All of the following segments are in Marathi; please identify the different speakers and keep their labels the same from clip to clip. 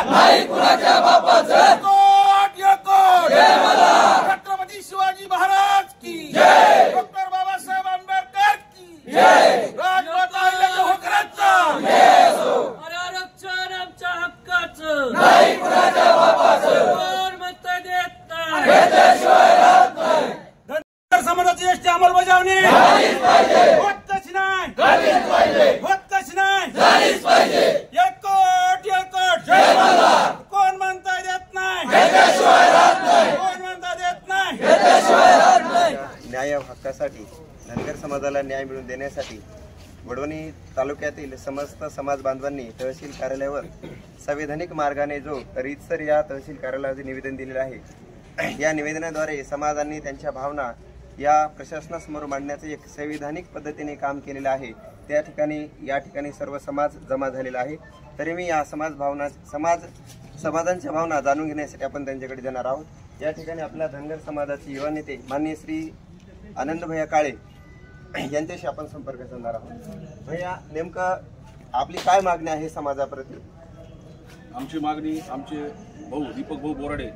Speaker 1: नाही कुणाच्या बापाचं
Speaker 2: कोट या कोट
Speaker 1: जय मला
Speaker 2: छत्रपती शिवाजी महाराज की
Speaker 1: जय
Speaker 2: डॉक्टर बाबासाहेब आंबेडकर की
Speaker 1: जय
Speaker 2: राजमाता अहिल्यादेवी होळकरांचा
Speaker 1: जय असो
Speaker 3: अरे आरक्षण आमच्या हक्काचं
Speaker 1: नाही कुणाच्या बापाचं
Speaker 3: कोण म्हणता देत नाही
Speaker 1: घेतल्याशिवाय राहत नाही
Speaker 2: धनगर समाजाची एसटी अंमलबजावणी
Speaker 1: झालीच पाहिजे
Speaker 2: होत कशी नाही
Speaker 1: झालीच पाहिजे
Speaker 2: होत कशी नाही
Speaker 1: झालीच पाहिजे
Speaker 2: एकट
Speaker 1: जय मला
Speaker 2: कोण म्हणता देत नाही
Speaker 1: घेतल्याशिवाय राहत नाही
Speaker 2: कोण म्हणता देत नाही
Speaker 1: घेतल्याशिवाय राहत नाही
Speaker 4: न्याय हक्कासाठी धनगर समाजाला न्याय मिळवून देण्यासाठी वडवणी तालुक्यातील समस्त समाज बांधवांनी तहसील कार्यालयावर संवैधानिक मार्गाने जो रीतसर या तहसील कार्यालयाचे निवेदन दिलेले आहे, या निवेदनाद्वारे समाजांनी त्यांच्या भावना या प्रशासनासमोर मांडण्याचे एक संवैधानिक पद्धतीने काम केलेलं आहे। त्या ठिकाणी या ठिकाणी सर्व समाज जमा झालेला आहे। तरी मी या समाजांच्या भावना जाणून घेण्यासाठी आपण त्यांच्याकडे जाणार आहोत। या ठिकाणी आपल्या धनगर समाजाचे युवा नेते माननीय श्री आनंदभैया काळे यांच्याशी आपण संपर्क साधणार आहोत। भैया, नेमकं आपली काय मागणी आहे समाजाप्रती?
Speaker 5: आमची मागणी आमचे भाऊ दीपक भाऊ बोराडे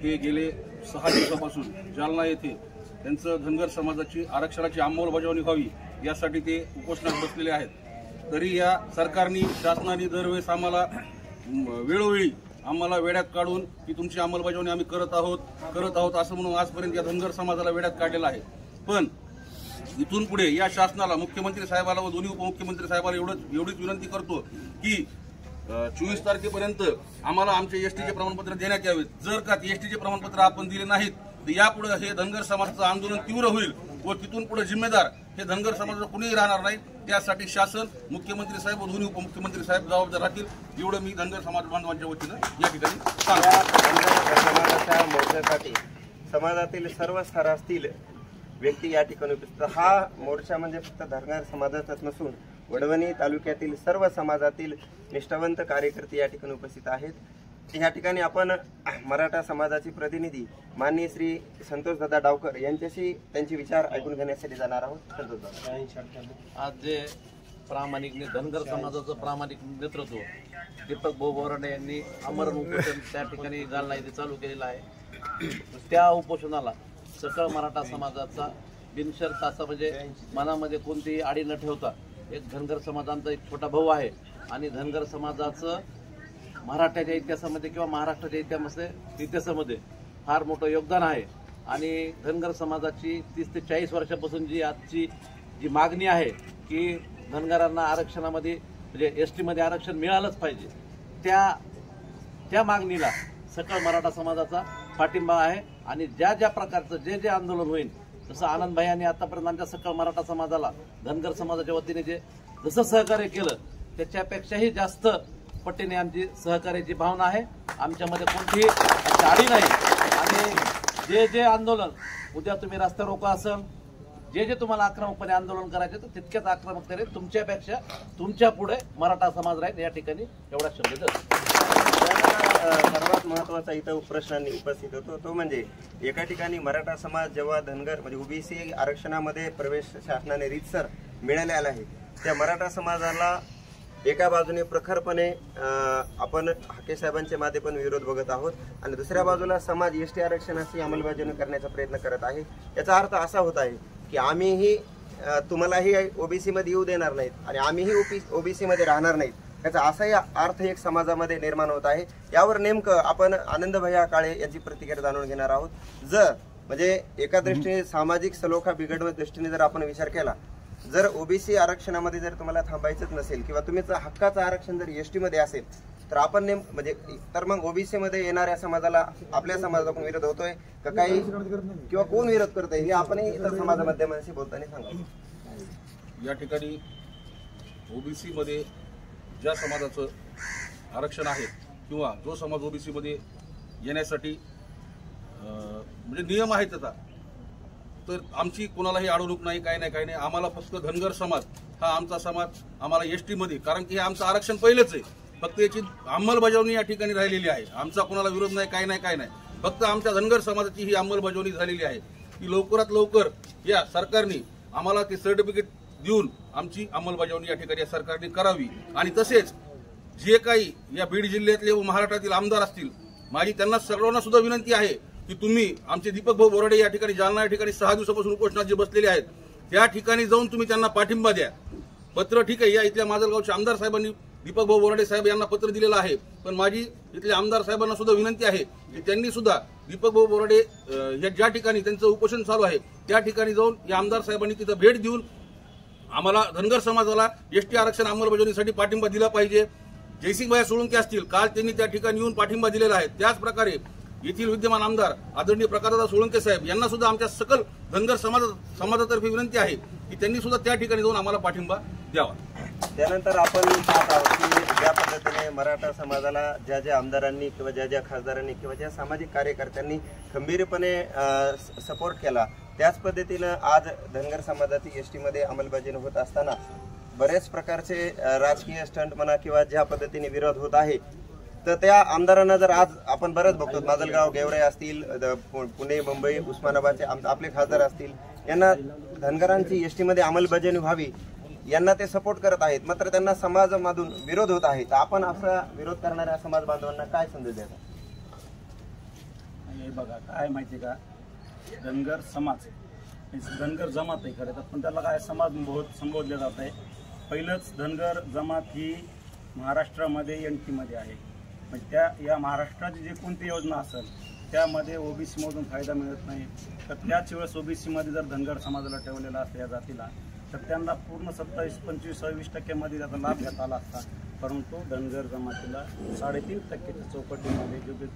Speaker 5: हे गेले 6 दिवसापासून जालना येथे त्यांचं धनगर समाजाची आरक्षणाची अंमलबजावणी व्हावी यासाठी ते उपोषणात बसलेले आहेत। तरी या सरकारने शासनाने दरवेळेस आम्हाला वेळोवेळी आम्हाला वेड्यात काढून की तुमची अंमलबजावणी आम्ही करत आहोत असं म्हणून आजपर्यंत या धनगर समाजाला वेड्यात काढलेलं आहे। पण इथून पुढे या शासनाला, मुख्यमंत्री साहेबाला व दोन्ही उपमुख्यमंत्री साहेबाला एवढीच विनंती करतो की 24 तारखेपर्यंत आम्हाला आमचे एसटीचे प्रमाणपत्र देण्यात यावेत। जर का एसटीचे प्रमाणपत्र आपण दिले नाहीत तर यापुढे हे धनगर समाजाचं आंदोलन तीव्र होईल व तिथून पुढे जिम्मेदार हे धनगर समाजाचं कुणीही राहणार नाही। त्यासाठी शासन, मुख्यमंत्री साहेब व दोन्ही उपमुख्यमंत्री साहेब जबाबदार राहतील, एवढं मी धनगर समाज बांधवांच्या वतीनं या ठिकाणी
Speaker 4: धनगर समाजाच्या मोर्चासाठी समाजातील सर्व स्तरातील व्यक्ती या ठिकाणी उपस्थित। हा मोर्चा म्हणजे फक्त धनगर समाजाचाच नसून वडवणी तालुक्यातील सर्व समाजातील निष्ठावंत कार्यकर्ते या ठिकाणी उपस्थित आहेत। या ठिकाणी आपण मराठा समाजाचे प्रतिनिधी माननीय श्री संतोष दादा डावकर यांच्याशी त्यांचे विचार ऐकून घेण्यासाठी जाणार आहोत। संतोष दादा,
Speaker 6: आज जे प्रामाणिक धनगर समाजाचं प्रामाणिक नेतृत्व दीपक भाऊ बोराडे यांनी आमरण उपोषण त्या ठिकाणी जालना येथे चालू केलेलं आहे। त्या उपोषणाला सकळ मराठा समाजाचा बिनशर्त असा म्हणजे मनामध्ये कोणतीही आडी न ठेवता एक धनगर समाजाचा एक छोटा भाऊ आहे आणि धनगर समाजाचं मराठ्याच्या इतिहासामध्ये किंवा महाराष्ट्राच्या इतिहासामध्ये फार मोठं योगदान आहे। आणि धनगर समाजाची 30 ते 40 वर्षापासून आजची जी मागणी आहे की धनगरांना आरक्षणामध्ये म्हणजे एसटीमध्ये आरक्षण मिळालंच पाहिजे, त्या मागणीला सकळ मराठा समाजाचा पाठिंबा आहे। आणि ज्या प्रकारचं जे आंदोलन होईल, जसं आनंदभाई यांनी आतापर्यंत आमच्या सकळ मराठा समाजाला धनगर समाजाच्या वतीने जसं सहकार्य केलं त्याच्यापेक्षाही जास्त पटीने आमची सहकार्याची भावना आहे। आमच्यामध्ये कोणतीही आडी नाही। आणि जे आंदोलन उद्या तुम्ही रस्ता रोको असेल, जे तुम्हाला आक्रमकपणे आंदोलन करायचे तर तितक्याच आक्रमक करेल, तुमच्यापेक्षा तुमच्या पुढे मराठा समाज राहील या ठिकाणी एवढा शब्द देतो।
Speaker 4: सर्वात महत्वाचा इथं प्रश्नांनी उपस्थित होतो तो म्हणजे एका ठिकाणी मराठा समाज जेव्हा धनगर म्हणजे ओबीसी आरक्षणामध्ये प्रवेश शासनाने रीतसर मिळालेला आहे, त्या मराठा समाजाला एका बाजूने प्रखरपणे आपण हाके साहेबांच्या मागे पण विरोध बघत आहोत आणि दुसऱ्या बाजूला समाज एसटी आरक्षणाची अंमलबजावणी करण्याचा प्रयत्न करत आहे। याचा अर्थ असा होत आहे की आम्हीही तुम्हालाही ओबीसी मध्ये येऊ देणार नाहीत आणि आम्हीही ओबीसी मध्ये राहणार नाहीत, याचा असाही अर्थ एक समाजामध्ये निर्माण होत आहे। यावर नेमकं आपण आनंदभैया काळे यांची प्रतिक्रिया जाणून घेणार आहोत। जर म्हणजे एका दृष्टीने सामाजिक सलोखा बिघडवण्याच्या दृष्टीने जर आपण विचार केला, जर ओबीसी आरक्षणामध्ये जर तुम्हाला थांबायचंच नसेल किंवा तुमचं हक्काचं आरक्षण जर एसटी मध्ये असेल तर आपण म्हणजे तर मग ओबीसी मध्ये येणाऱ्या समाजाला आपल्या समाजाला विरोध होतोय का काही किंवा कोण विरोध करतोय हे आपणही इतर समाज माध्यमांशी बोलताना सांगा।
Speaker 5: या ठिकाणी ओबीसी मध्ये ज्या समाजाचं आरक्षण आहे किंवा जो समाज ओबीसी मध्ये येण्यासाठी म्हणजे नियम आहेत त्याचा, तर आमची कोणालाही अडवणूक नाही, काही नाही। आम्हाला फक्त धनगर समाज हा आमचा समाज आम्हाला एसटी मध्ये, कारण की हे आमचं आरक्षण पहिलेच आहे, फक्त याची अंमलबजावणी या ठिकाणी राहिलेली आहे। आमचा कोणाला विरोध नाही, काही नाही। फक्त आमच्या धनगर समाजाची ही अंमलबजावणी झालेली आहे की लवकरात लवकर या सरकारने आम्हाला ते सर्टिफिकेट देऊन आमची अंमलबजावणी या ठिकाणी सरकारने करावी। आणि तसेच जे काही या बीड जिल्ह्यातले व महाराष्ट्रातील आमदार असतील, माझी त्यांना सर्वांना सुद्धा विनंती आहे की तुम्ही आमचे दीपक भाऊ बोराडे या ठिकाणी जालना या ठिकाणी 6 दिवसापासून उपोषणात जे बसलेले आहेत त्या ठिकाणी जाऊन तुम्ही त्यांना पाठिंबा द्या. पत्र ठीक आहे, या इथल्या माजलगावच्या आमदार साहेबांनी दीपक भाऊ बोराडे साहेब यांना पत्र दिलेलं आहे, पण माझी इथल्या आमदार साहेबांना सुद्धा विनंती आहे की त्यांनी सुद्धा दीपक भाऊ बोराडे ज्या ठिकाणी त्यांचं उपोषण चालू आहे त्या ठिकाणी जाऊन या आमदार साहेबांनी तिथं भेट देऊन आम्हाला धनगर समाजाला एसटी आरक्षण अंमलबजावणीसाठी पाठिंबा दिला पाहिजे. जयसिंगभाई सोळंके असतील, काल त्यांनी त्या ठिकाणी येऊन पाठिंबा दिलेला आहे. त्याच प्रकारे येथील विद्यमान आमदार आदरणीय प्रकाशदादा सोळंके साहेब यांना सुद्धा आमच्या सकल धनगर समाजातर्फे विनंती आहे की त्यांनी सुद्धा त्या ठिकाणी जाऊन आम्हाला पाठिंबा द्यावा.
Speaker 4: त्यानंतर आपण पाहत आहोत की ज्या पद्धतीने मराठा समाजाला ज्या ज्या आमदारांनी किंवा ज्या खासदारांनी किंवा ज्या सामाजिक कार्यकर्त्यांनी खंबीरपणे सपोर्ट केला, त्याच पद्धतीनं आज धनगर समाजाची एसटीमध्ये अंमलबजावणी होत असताना बरेच प्रकारचे राजकीय स्टंट म्हणा किंवा ज्या पद्धतीने विरोध होत आहे, तर त्या आमदारांना जर आज आपण बरेच बघतो, माजलगाव गेवराई असतील, पुणे मुंबई उस्मानाबादचे आपले खासदार असतील, यांना धनगरांची एसटीमध्ये अंमलबजावणी व्हावी यांना ते सपोर्ट करत आहेत, मात्र त्यांना समाजामधून विरोध होत आहे. तर आपण असा विरोध करणाऱ्या समाज बांधवांना काय संदेश द्यायचा?
Speaker 7: हे बघा, काय माहिती का, धनगर समाज धनगर जमात आहे खरं तर, पण त्याला काय समाज संबोधले जात आहे. पहिलंच धनगर जमात ही महाराष्ट्रामध्ये NT मध्ये आहे. म्हणजे या महाराष्ट्राची जी कोणती योजना असेल त्यामध्ये OBC मधून फायदा मिळत नाही, तर त्याच वेळेस OBC मध्ये जर धनगर समाजाला ठेवलेला असतं या जातीला, तर त्यांना पूर्ण 27, 25, 26% मध्ये त्याचा लाभ घेता आला असता. परंतु धनगर जमातीला 3.5% चौकटीमध्ये जो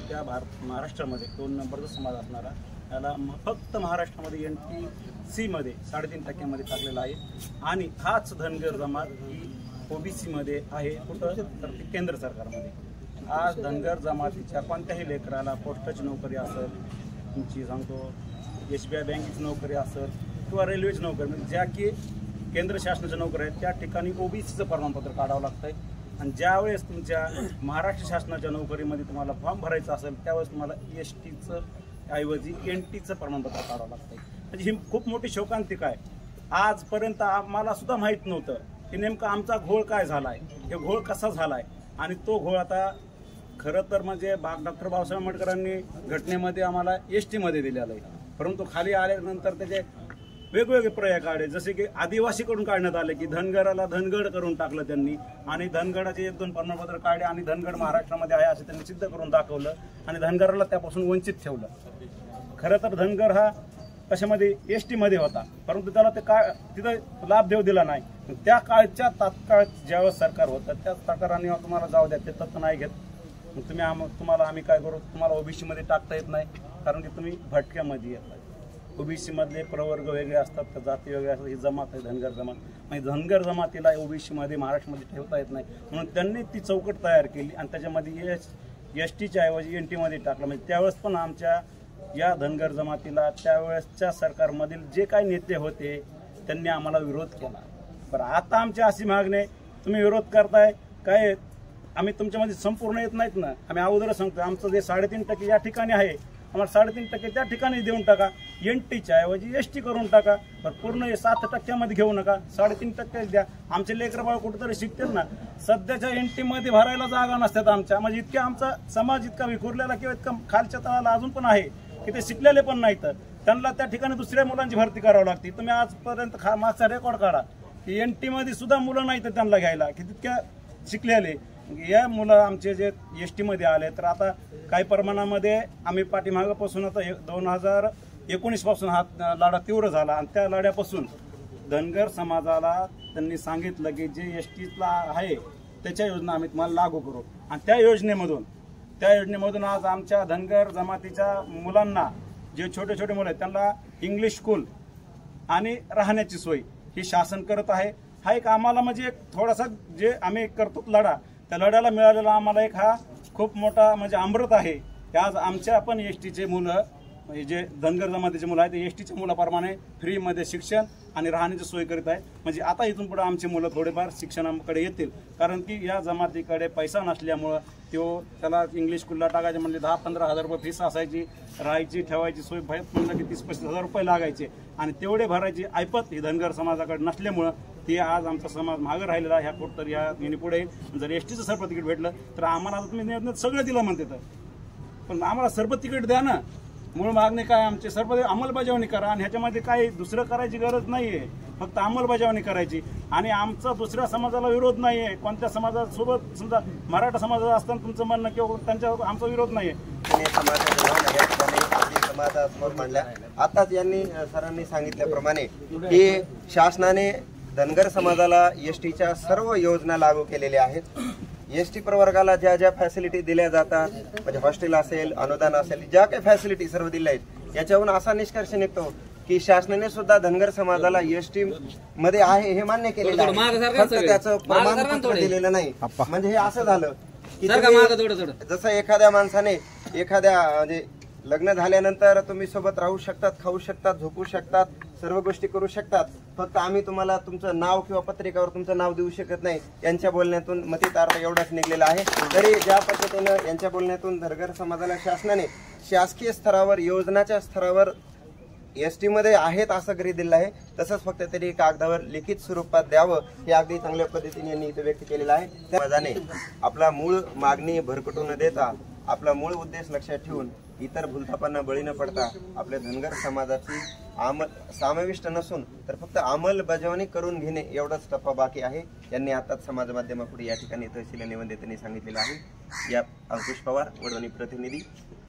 Speaker 7: त्या महाराष्ट्रामध्ये 2 नंबरचा समाज असणारा त्याला फक्त महाराष्ट्रामध्ये NTC मध्ये 3.5% मध्ये टाकलेला आहे. आणि हाच धनगर जमात ही OBC मध्ये आहे. कुठं तर ते केंद्र सरकारमध्ये. आज धनगर जमातीच्या कोणत्याही लेकराला पोस्टाची नोकरी असेल, तुमची सांगतो SBI बँकेची नोकरी असेल किंवा रेल्वेची नोकरी, म्हणजे ज्या की केंद्र शासनाच्या नोकऱ्या आहेत त्या ठिकाणी OBCचं प्रमाणपत्र काढावं लागतंय. आणि ज्यावेळेस तुमच्या महाराष्ट्र शासनाच्या नोकरीमध्ये तुम्हाला फॉर्म भरायचा असेल त्यावेळेस तुम्हाला STचं ऐवजी NTचं प्रमाणपत्र काढावं लागतंय. म्हणजे ही खूप मोठी शोकांतिका आहे. आजपर्यंत आम्हाला सुद्धा माहीत नव्हतं की नेमका आमचा घोळ काय झालाय, हे घोळ कसा झालाय. आणि तो घोळ आता खरं तर म्हणजे डॉक्टर बाबासाहेब आंबेडकरांनी घटनेमध्ये आम्हाला ST मध्ये दिलेला आहे. परंतु खाली आल्यानंतर त्याचे वेगवेगळे प्रयोग काढले, जसे की आदिवासीकडून काढण्यात आले की धनगराला धनगड करून टाकलं त्यांनी, आणि धनगडाचे 1-2 प्रमाणपत्र काढले आणि धनगड महाराष्ट्रामध्ये आहे असं त्यांनी सिद्ध करून दाखवलं आणि धनगराला त्यापासून वंचित ठेवलं. खरं तर धनगर हा कशामध्ये ST मध्ये होता, परंतु त्याला ते काय तिथं लाभ देऊ दिला नाही. त्या काळच्या तात्काळ ज्यावेळेस सरकार होतं त्या सरकारांनी तुम्हाला जाऊ द्या, ते तत्व नाही घेत, तुम्हाला आम्ही काय करू, तुम्हाला OBC मध्ये टाकता येत नाही कारण की तुम्ही भटक्यामध्ये येतात. OBC मधले प्रवर्ग वेगळे असतात, तर जाती वेगळे असतात. ही जमात आहे धनगर जमात, म्हणजे धनगर जमातीला OBC मध्ये महाराष्ट्रामध्ये ठेवता येत नाही म्हणून त्यांनी ती चौकट तयार केली आणि त्याच्यामध्ये STच्या ऐवजी NT मध्ये टाकलं. म्हणजे त्यावेळेस पण आमच्या या धनगर जमातीला त्यावेळेसच्या सरकारमधील जे काही नेते होते त्यांनी आम्हाला विरोध केला. बरं, आता आमची अशी मागणी, तुम्ही विरोध करताय काय, आम्ही तुमच्यामध्ये संपूर्ण येत नाहीत ना. आम्ही अगोदरच सांगतो आमचं जे 3.5% या ठिकाणी आहे, आम्हाला 3.5% त्या ठिकाणी देऊन टाका, NTच्या ऐवजी ST करून टाका. पण पूर्ण 7% मध्ये घेऊ नका, 3.5% द्या. आमचे लेकरबाळ कुठेतरी शिकतील ना. सध्याच्या NT मध्ये भरायला जागा नसतात आमच्या, म्हणजे इतक्या आमचा समाज इतका विखुरलेला किंवा इतका खालच्या तळाला अजून पण आहे की ते शिकलेले पण नाहीत. त्यांना त्या ठिकाणी दुसऱ्या मुलांची भरती करावी लागते. तुम्ही आजपर्यंत मागचा रेकॉर्ड काढा की NT मध्ये सुद्धा मुलं नाहीत त्यांना घ्यायला की तितक्या शिकलेले. या मुलं आमचे जे ST मध्ये आले, तर आता काही प्रमाणामध्ये आम्ही पाठीमागापासून आता 2019 पासून हा लढा तीव्र झाला आणि त्या लढ्यापासून धनगर समाजाला त्यांनी सांगितलं की जे STला आहे त्याच्या योजना आम्ही तुम्हाला लागू करू. आणि त्या योजनेमधून आज आमच्या धनगर जमातीच्या मुलांना, जे छोटे छोटे मुलं आहेत त्यांना इंग्लिश स्कूल आणि राहण्याची सोय ही शासन करत आहे. हा एक आम्हाला म्हणजे एक थोडासा जे आम्ही करतो लढा, त्या लढ्याला मिळालेला आम्हाला एक हा खूप मोठा म्हणजे अमृत आहे की आज आमच्या पण STचे मुलं, जे धनगर जमातीचे मुलं आहेत ते STच्या मुलाप्रमाणे फ्रीमध्ये शिक्षण आणि राहण्याची सोय करीत आहेत. म्हणजे आता इथून पुढे आमची मुलं थोडेफार शिक्षणाकडे येतील, कारण की या जमातीकडे पैसा नसल्यामुळं त्याला इंग्लिश स्कूलला टाकायचे म्हणजे 10-15 हजार रुपये फीस असायची, राहायची ठेवायची सोय म्हणलं की 30-35 हजार रुपये लागायचे आणि तेवढे भरायची ऐपत ही धनगर समाजाकडे नसल्यामुळं ते आज आमचा समाज मागं राहिलेला ह्या कुठतरी या पुढे जर एसटीचं सरपत तिकीट भेटलं तर आम्हाला आता तुम्ही सगळं दिलं म्हणते तर, पण आम्हाला सरपत तिकीट द्या ना. मूळ मागणी काय आमची सरपत अंमलबजावणी करा आणि ह्याच्यामध्ये काही दुसरं करायची गरज नाहीये, फक्त अंमलबजावणी करायची. आणि आमचा दुसऱ्या समाजाला विरोध नाहीये, कोणत्या समाजासोबत समजा मराठा समाजाचा असताना तुमचं म्हणणं किंवा त्यांच्या आमचा विरोध नाहीये.
Speaker 4: समाजासमोर मांडल्या. आताच यांनी सरांनी सांगितल्याप्रमाणे की शासनाने धनगर समाजाला एसटीच्या सर्व योजना लागू केलेल्या आहेत. एसटी प्रवर्गाला ज्या ज्या फॅसिलिटी दिल्या जातात, म्हणजे हॉस्टेल असेल, अनुदान असेल, ज्या काही फॅसिलिटी सर्व दिल्या आहेत, याच्यावरून असा निष्कर्ष निघतो की शासनाने सुद्धा धनगर समाजाला एसटी मध्ये आहे हे मान्य केलेलं आहे, फक्त त्याचं प्रमाणपत्र दिलेलं नाही. म्हणजे हे असं झालं की जसं एखाद्या माणसाने म्हणजे लग्न झाल्यानंतर तुम्ही सोबत राहू शकतात, खाऊ शकतात, झोपू शकतात, सर्व गोष्टी करू शकतात, फक्त आम्ही तुम्हाला तुमचं नाव किंवा पत्रिकावर तुमचं नाव देऊ शकत नाही. यांच्या बोलण्यातून मतितार्थ एवढाच निघलेला आहे. तरी ज्या पद्धतीनं यांच्या बोलण्यातून धनगर समाजाला शासनाने शासकीय स्तरावर, योजनाच्या स्तरावर एसटी मध्ये आहेत असं गृहीत दिलं आहे, तसंच फक्त तरी कागदावर लिखित स्वरूपात द्यावं हे अगदी चांगल्या पद्धतीने यांनी इथं व्यक्त केलेलं आहे. समाजाने आपला मूळ मागणी भरकटू न देता, आपला मूळ उद्देश लक्षात ठेवून इतर भूलथापांना बळी न पडता आपल्या धनगर समाजाची समाविष्ट नसून तर फक्त अंमलबजावणी करून घेणे एवढाच टप्पा बाकी आहे. यांनी आताच समाज माध्यमापुढे या ठिकाणी तहसील निवेदन त्यांनी सांगितलेलं आहे. या अंकुश पवार, वडवणी प्रतिनिधी.